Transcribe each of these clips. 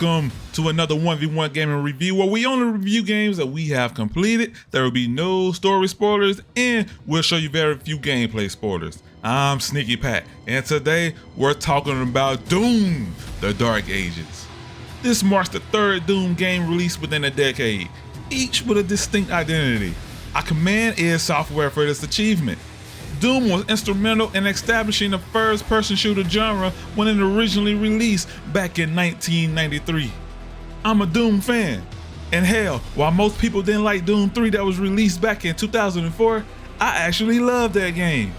Welcome to another 1v1 gaming review where we only review games that we have completed. There will be no story spoilers and we'll show you very few gameplay spoilers. I'm Sneaky Pat and today we're talking about Doom: The Dark Ages. This marks the third Doom game released within a decade, each with a distinct identity. I commend id Software for this achievement. Doom was instrumental in establishing the first-person shooter genre when it originally released back in 1993. I'm a Doom fan, and hell, while most people didn't like Doom 3 that was released back in 2004, I actually loved that game.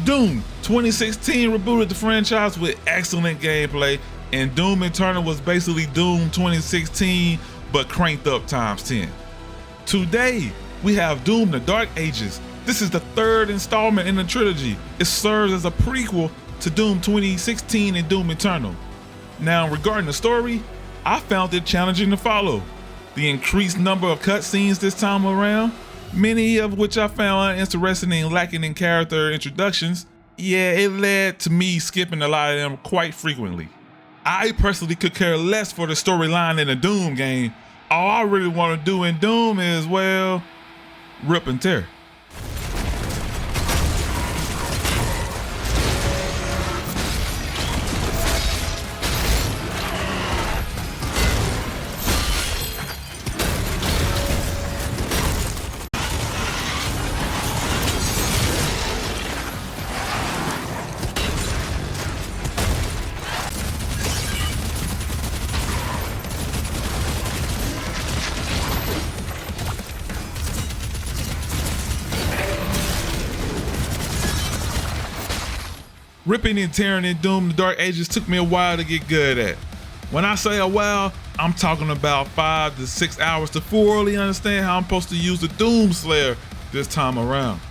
Doom 2016 rebooted the franchise with excellent gameplay, and Doom Eternal was basically Doom 2016 but cranked up times 10. Today, we have Doom: The Dark Ages. This is the third installment in the trilogy. It serves as a prequel to Doom 2016 and Doom Eternal. Now, regarding the story, I found it challenging to follow. The increased number of cutscenes this time around, many of which I found uninteresting and lacking in character introductions, it led to me skipping a lot of them quite frequently. I personally could care less for the storyline in a Doom game. All I really want to do in Doom is, well, rip and tear. Ripping and tearing in Doom: The Dark Ages took me a while to get good at. When I say a while, I'm talking about 5 to 6 hours to fully understand how I'm supposed to use the Doom Slayer this time around.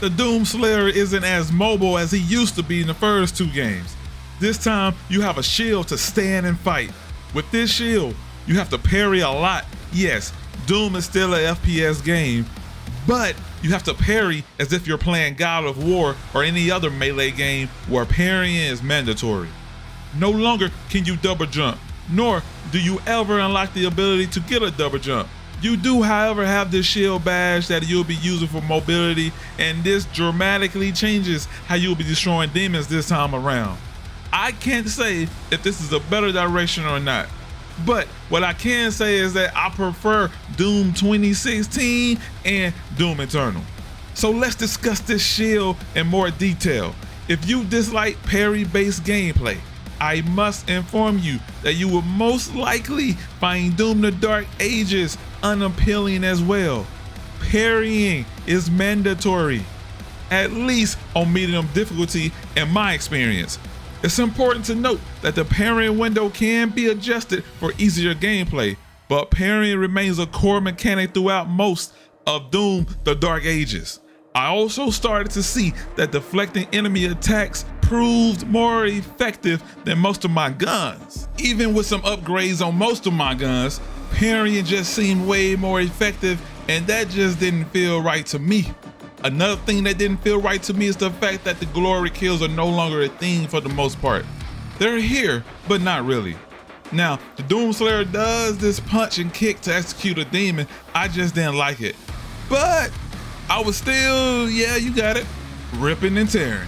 The Doom Slayer isn't as mobile as he used to be in the first two games. This time, you have a shield to stand and fight. With this shield, you have to parry a lot. Yes, Doom is still an FPS game, but you have to parry as if you're playing God of War or any other melee game where parrying is mandatory. No longer can you double jump, nor do you ever unlock the ability to get a double jump. You do, however, have this shield badge that you'll be using for mobility, and this dramatically changes how you'll be destroying demons this time around. I can't say if this is a better direction or not, but what I can say is that I prefer Doom 2016 and Doom Eternal. So let's discuss this shield in more detail. If you dislike parry-based gameplay, I must inform you that you will most likely find Doom: The Dark Ages unappealing as well. Parrying is mandatory, at least on medium difficulty in my experience. It's important to note that the parrying window can be adjusted for easier gameplay, but parrying remains a core mechanic throughout most of Doom: The Dark Ages. I also started to see that deflecting enemy attacks proved more effective than most of my guns. Even with some upgrades on most of my guns, parrying just seemed way more effective, and that just didn't feel right to me. Another thing that didn't feel right to me is the fact that the glory kills are no longer a thing for the most part. They're here, but not really. Now, the Doom Slayer does this punch and kick to execute a demon. I just didn't like it. But I was still, you got it, ripping and tearing.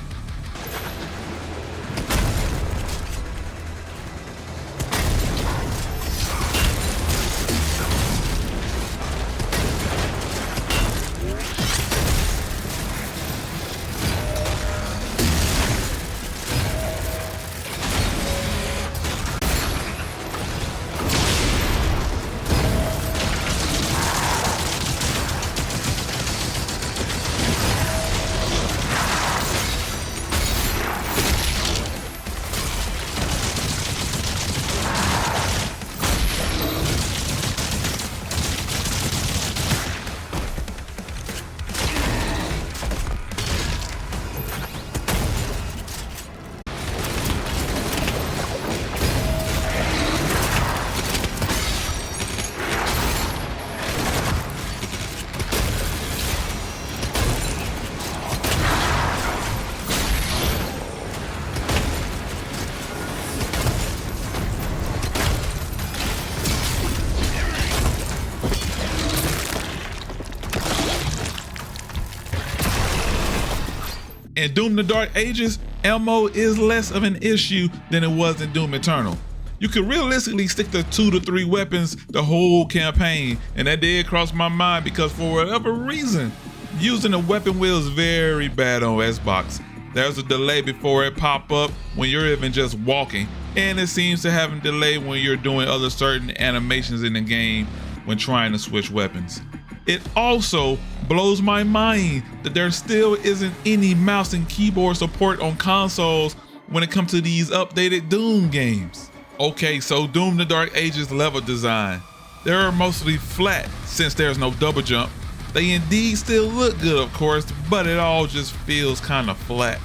In Doom: The Dark Ages, ammo is less of an issue than it was in Doom Eternal. You could realistically stick to 2 to 3 weapons the whole campaign, and that did cross my mind because for whatever reason, using a weapon wheel is very bad on Xbox. There's a delay before it pop up when you're even just walking, and it seems to have a delay when you're doing other certain animations in the game when trying to switch weapons. It also blows my mind that there still isn't any mouse and keyboard support on consoles when it comes to these updated Doom games. Okay, so Doom: The Dark Ages level design. They're mostly flat since there's no double jump. They indeed still look good, of course, but it all just feels kind of flat.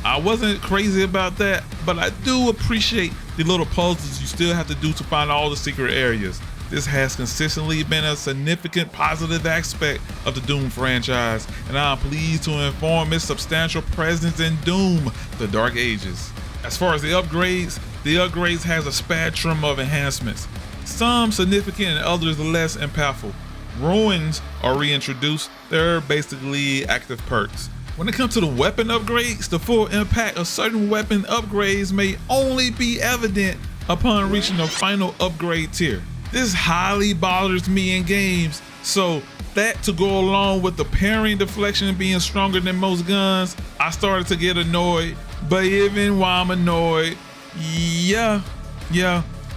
I wasn't crazy about that, but I do appreciate the little puzzles you still have to do to find all the secret areas. This has consistently been a significant positive aspect of the Doom franchise, and I'm pleased to inform its substantial presence in Doom: The Dark Ages. As far as the upgrades has a spectrum of enhancements, some significant and others less impactful. Ruins are reintroduced, they're basically active perks. When it comes to the weapon upgrades, the full impact of certain weapon upgrades may only be evident upon reaching the final upgrade tier. This highly bothers me in games, so that to go along with the parrying deflection being stronger than most guns, I started to get annoyed. But even while I'm annoyed, yeah,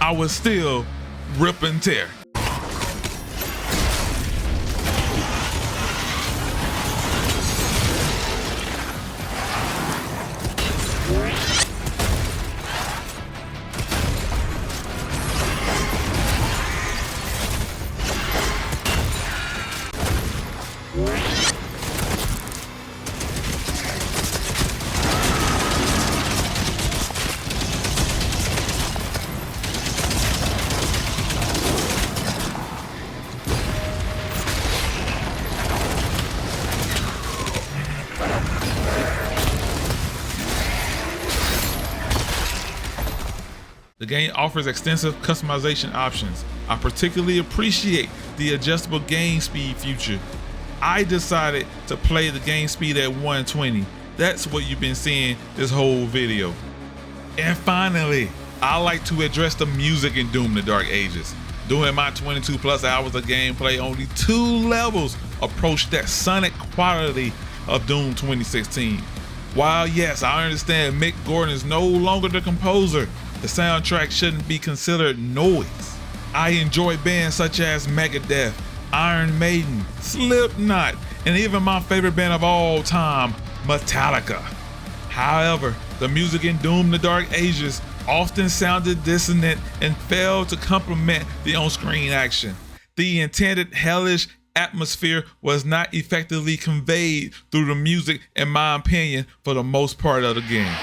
I was still rip and tear. The game offers extensive customization options. I particularly appreciate the adjustable game speed feature. I decided to play the game speed at 120. That's what you've been seeing this whole video. And finally, I like to address the music in Doom: The Dark Ages. During my 22 plus hours of gameplay, only 2 levels approached that sonic quality of Doom 2016. While yes, I understand Mick Gordon is no longer the composer, the soundtrack shouldn't be considered noise. I enjoy bands such as Megadeth, Iron Maiden, Slipknot, and even my favorite band of all time, Metallica. However, the music in Doom: The Dark Ages often sounded dissonant and failed to complement the on-screen action. The intended hellish atmosphere was not effectively conveyed through the music, in my opinion, for the most part of the game.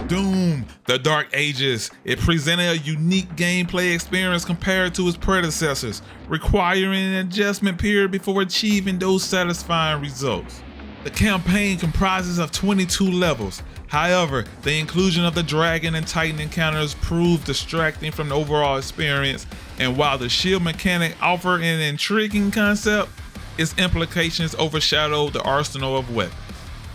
Doom: The Dark Ages. It presented a unique gameplay experience compared to its predecessors, requiring an adjustment period before achieving those satisfying results. The campaign comprises of 22 levels. However, the inclusion of the dragon and titan encounters proved distracting from the overall experience, and while the shield mechanic offered an intriguing concept, its implications overshadowed the arsenal of weapons.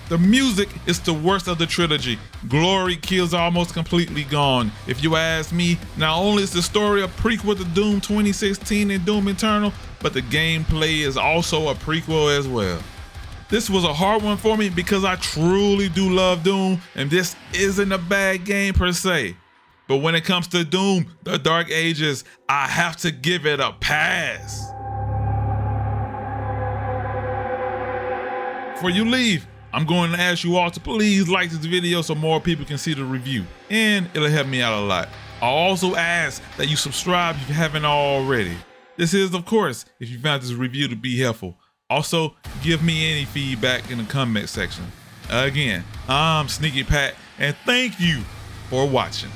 The music is the worst of the trilogy. Glory Kills almost completely gone. If you ask me, not only is the story a prequel to Doom 2016 and Doom Eternal, but the gameplay is also a prequel as well. This was a hard one for me because I truly do love Doom, and this isn't a bad game per se. But when it comes to Doom: The Dark Ages, I have to give it a pass. Before you leave, I'm going to ask you all to please like this video so more people can see the review, and it'll help me out a lot. I'll also ask that you subscribe if you haven't already. This is, of course, if you found this review to be helpful. Also, give me any feedback in the comment section. Again, I'm Sneaky Pat, and thank you for watching.